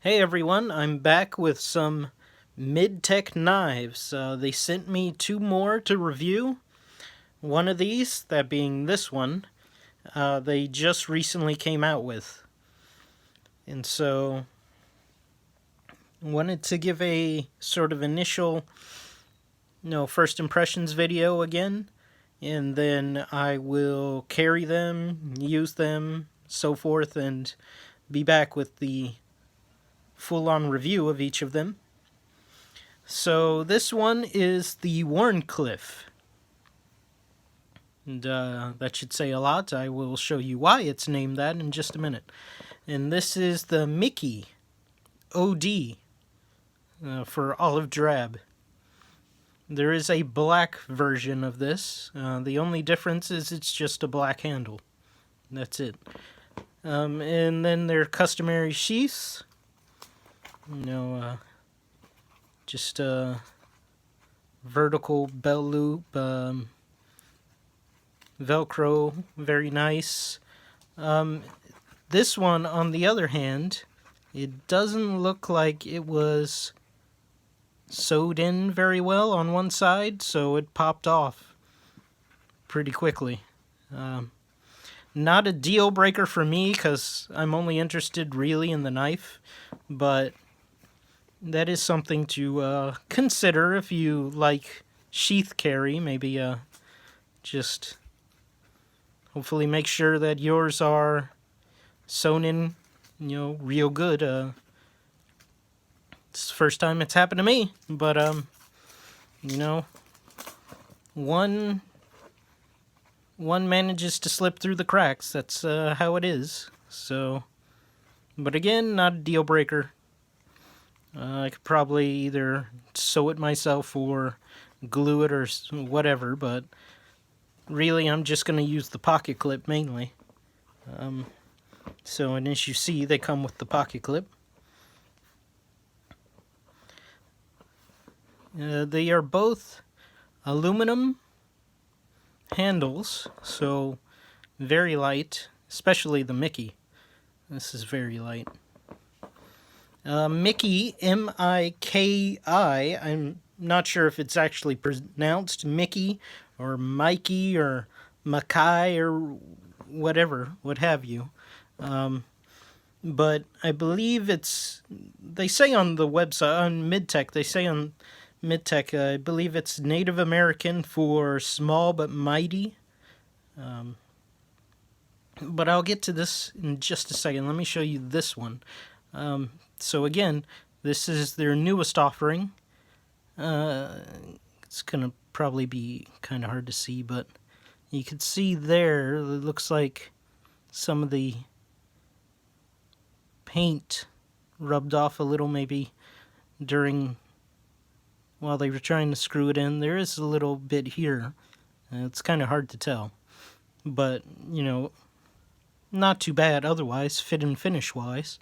Hey everyone, I'm back with some Midtech knives. They sent me two more to review. One of these, that being this one, they just recently came out with. And so, wanted to give a sort of initial, first impressions video again. And then I will carry them, use them, so forth, and be back with the full-on review of each of them. So this one is the Wharncliffe. And that should say a lot. I will show you why it's named that in just a minute. And this is the Miki OD for olive drab. There is a black version of this. The only difference is it's just a black handle. That's it. And then their customary sheaths. Just a vertical bell loop, Velcro, very nice. This one, on the other hand, it doesn't look like it was sewed in very well on one side, so it popped off pretty quickly. Not a deal breaker for me, because I'm only interested really in the knife, but that is something to consider if you like sheath carry. Maybe just hopefully make sure that yours are sewn in, real good. It's the first time it's happened to me, but one manages to slip through the cracks. That's how it is. So, but again, not a deal breaker. I could probably either sew it myself or glue it or whatever, but really I'm just going to use the pocket clip mainly. So, and as you see, they come with the pocket clip. They are both aluminum handles, so very light, especially the Miki. This is very light. Miki, M-I-K-I. I'm not sure if it's actually pronounced Mickey or Mikey or Mackay or whatever, what have you. But I believe they say on the website, on Midtech, I believe it's Native American for small but mighty. But I'll get to this in just a second. Let me show you this one. So again, this is their newest offering. It's going to probably be kind of hard to see, but you can see there, it looks like some of the paint rubbed off a little maybe while they were trying to screw it in. There is a little bit here. It's kind of hard to tell. But, not too bad otherwise, fit and finish wise.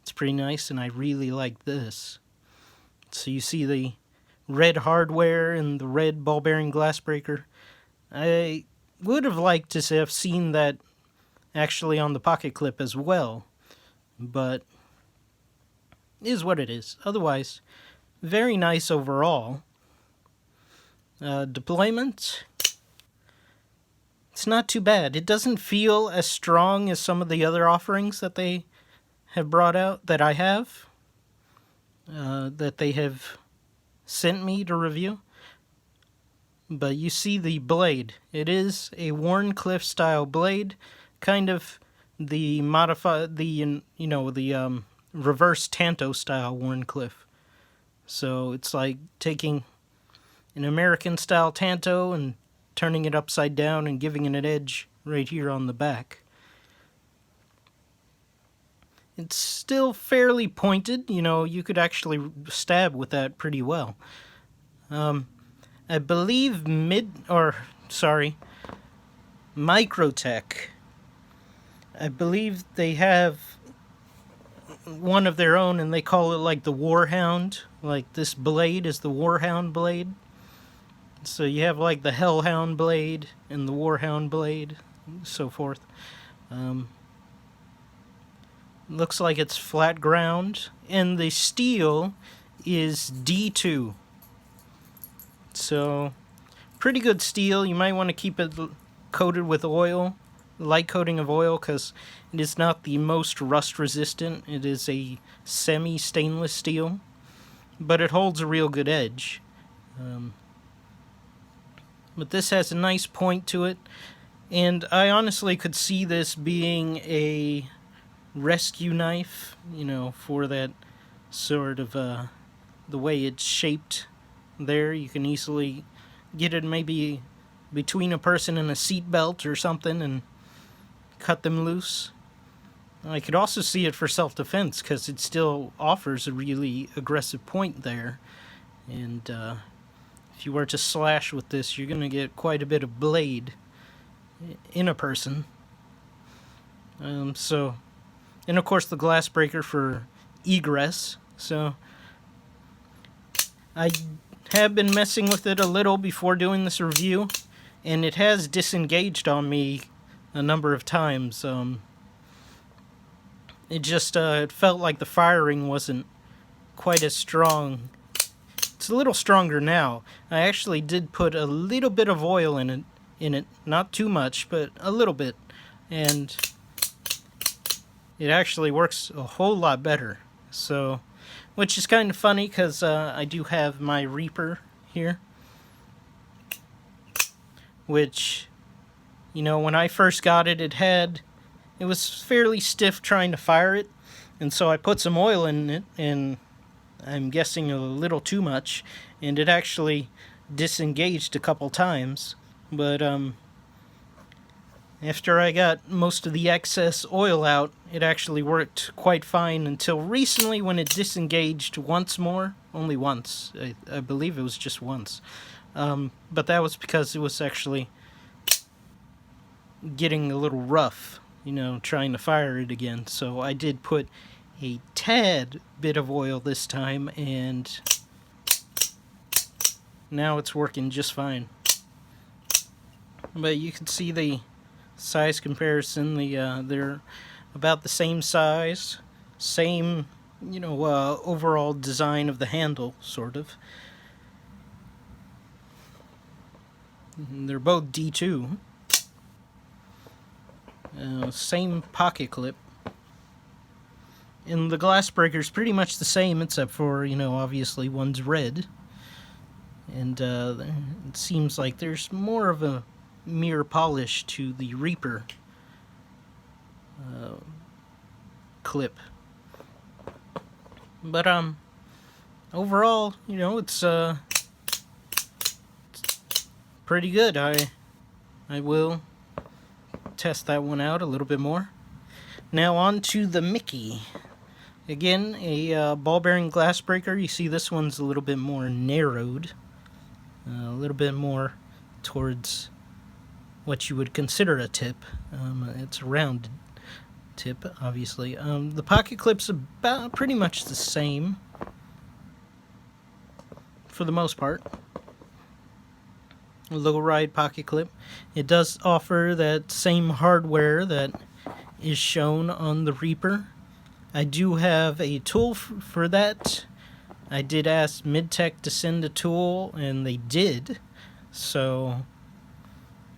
It's pretty nice, and I really like this. So you see the red hardware and the red ball bearing glass breaker. I would have liked to have seen that actually on the pocket clip as well, but it is what it is. Otherwise, very nice overall. Deployment, it's not too bad. It doesn't feel as strong as some of the other offerings that they have brought out, that I have, that they have sent me to review. But you see the blade. It is a Wharncliffe style blade, kind of the reverse Tanto style Wharncliffe. So it's like taking an American style Tanto and turning it upside down and giving it an edge right here on the back. It's still fairly pointed. You could actually stab with that pretty well. I believe Microtech. I believe they have one of their own, and they call it like the Warhound. Like this blade is the Warhound blade. So you have like the Hellhound blade and the Warhound blade, so forth. Looks like it's flat ground, and the steel is D2. So, pretty good steel. You might want to keep it coated with oil, light coating of oil, because it is not the most rust resistant. It is a semi-stainless steel, but it holds a real good edge. But this has a nice point to it, and I honestly could see this being a rescue knife, for that sort of the way it's shaped there. You can easily get it maybe between a person and a seatbelt or something and cut them loose. I could also see it for self-defense because it still offers a really aggressive point there, and if you were to slash with this, you're going to get quite a bit of blade in a person. And of course the glass breaker for egress. So I have been messing with it a little before doing this review, and it has disengaged on me a number of times. It just it felt like the firing wasn't quite as strong. It's a little stronger now. I actually did put a little bit of oil in it, not too much, but a little bit, and it actually works a whole lot better. So, which is kind of funny because I do have my Reaper here, which, when I first got it, it was fairly stiff trying to fire it, and so I put some oil in it, and I'm guessing a little too much, and it actually disengaged a couple times. But after I got most of the excess oil out, it actually worked quite fine until recently when it disengaged once more. Only once. I believe it was just once. But that was because it was actually getting a little rough, trying to fire it again. So I did put a tad bit of oil this time, and now it's working just fine. But you can see the size comparison. They're about the same size, same overall design of the handle, sort of. And they're both D2. Same pocket clip. And the glass breaker's pretty much the same, except for, obviously one's red. And it seems like there's more of a mirror polish to the Reaper clip. But overall, it's pretty good. I will test that one out a little bit more. Now on to the Miki. Again, a ball bearing glass breaker. You see this one's a little bit more narrowed, a little bit more towards what you would consider a tip. It's a rounded tip, obviously. The pocket clip's about pretty much the same for the most part. A low ride pocket clip. It does offer that same hardware that is shown on the Reaper. I do have a tool for that. I did ask Midtech to send a tool, and they did. So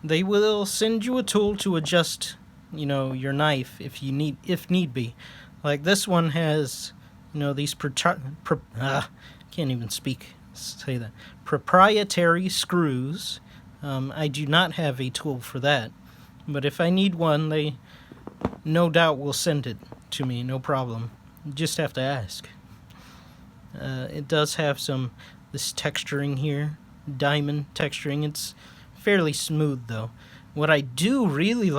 they will send you a tool to adjust, your knife if need be. Like this one has, these can't even say that. Proprietary screws. I do not have a tool for that, but if I need one, they no doubt will send it to me, no problem. You just have to ask. It does have this texturing here, diamond texturing. It's fairly smooth though. What I do really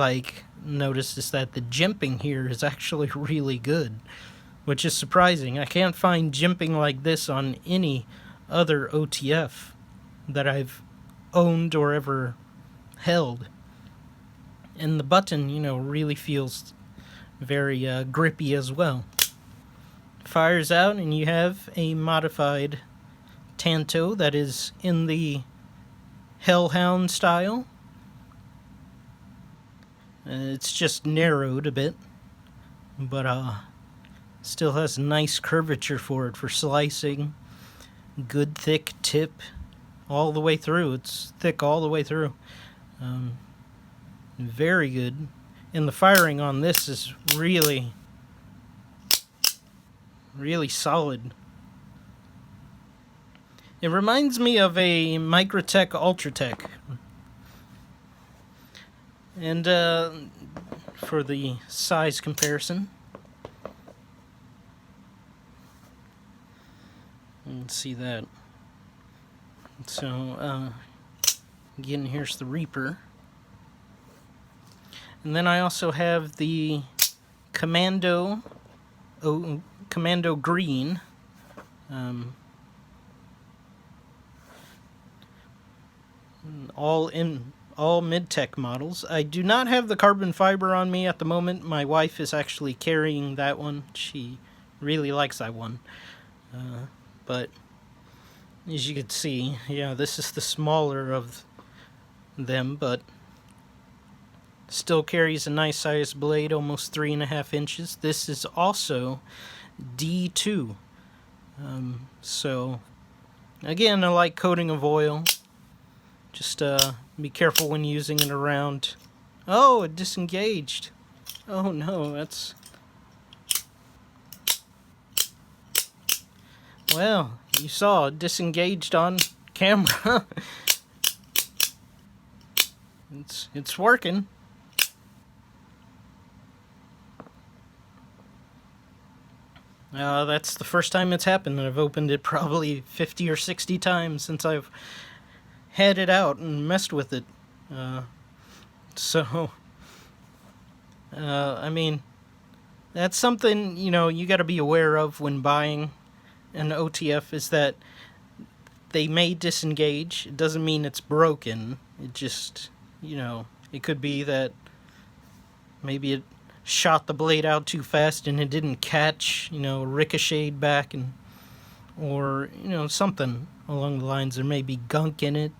notice is that the jimping here is actually really good, which is surprising. I can't find jimping like this on any other OTF that I've owned or ever held. And the button, really feels very grippy as well. Fires out, and you have a modified Tanto that is in the Hellhound style. It's just narrowed a bit, but Still has nice curvature for it for slicing. Good thick tip all the way through. It's thick all the way through. Very good. And the firing on this is really, really solid. It reminds me of a Microtech Ultratech. And for the size comparison, you can see that. So, again, here's the Reaper. And then I also have the Commando Green. All Midtech models. I do not have the carbon fiber on me at the moment. My wife is actually carrying that one. She really likes that one. But as you can see, yeah, this is the smaller of them, but still carries a nice sized blade, almost 3.5 inches. This is also D2. So, again, a light coating of oil. Just be careful when using it around. Oh, it disengaged. Oh no, that's... Well, you saw it disengaged on camera. It's working. That's the first time it's happened. I've opened it probably 50 or 60 times since I've had it out and messed with it. I mean, that's something, you got to be aware of when buying an OTF, is that they may disengage. It doesn't mean it's broken. It just, it could be that maybe it shot the blade out too fast and it didn't catch, ricocheted back, or something along the lines. There may be gunk in it.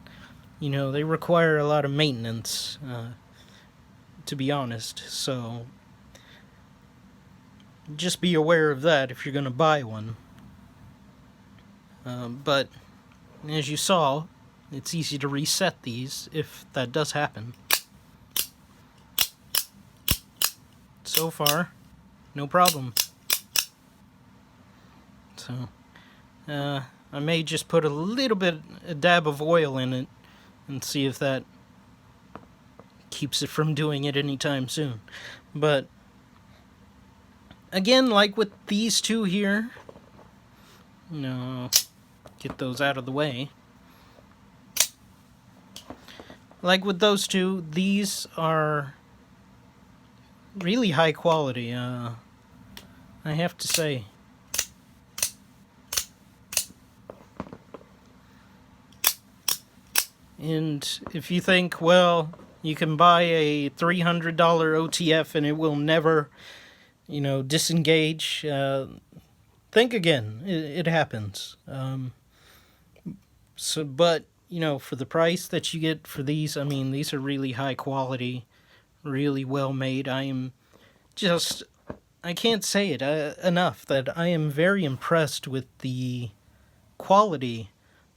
They require a lot of maintenance, to be honest. So just be aware of that if you're going to buy one. But as you saw, it's easy to reset these if that does happen. So far, no problem. So, I may just put a dab of oil in it and see if that keeps it from doing it anytime soon. But, again, like with these two here, get those out of the way. Like with those two, these are really high quality, I have to say. And if you think, well, you can buy a $300 OTF and it will never, disengage, think again. It happens. But, for the price that you get for these, I mean, these are really high quality, really well made. I can't say it enough that I am very impressed with the quality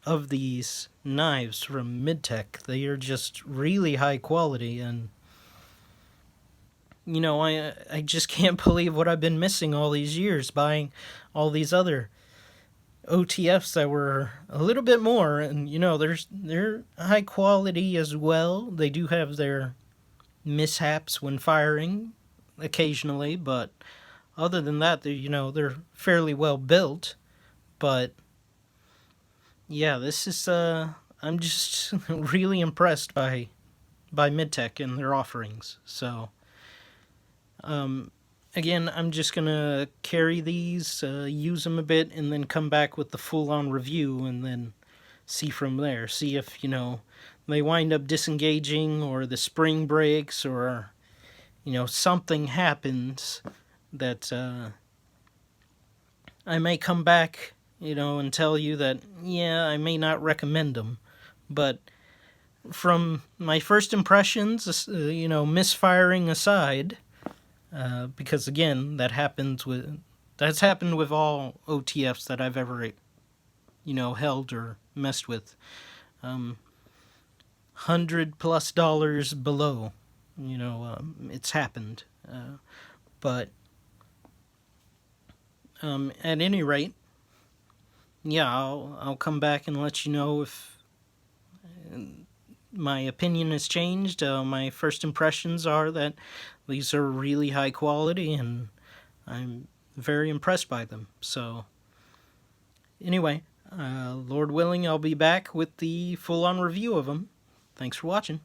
of these knives from Midtech. They are just really high quality, and I just can't believe what I've been missing all these years, buying all these other OTFs that were a little bit more, and they're high quality as well. They do have their mishaps when firing occasionally, but other than that, they're fairly well built. But yeah, this is I'm just really impressed by Midtech and their offerings. So again, I'm just gonna carry these, use them a bit, and then come back with the full-on review, and then see from there. See if they wind up disengaging, or the spring breaks, or something happens that I may come back, and tell you that, yeah, I may not recommend them. But from my first impressions, misfiring aside, because again, that happens with That's happened with all OTFs that I've ever, held or messed with. $100+ below, it's happened. But at any rate, yeah, I'll come back and let you know if my opinion has changed. My first impressions are that these are really high quality, and I'm very impressed by them. So, anyway, Lord willing, I'll be back with the full-on review of them. Thanks for watching.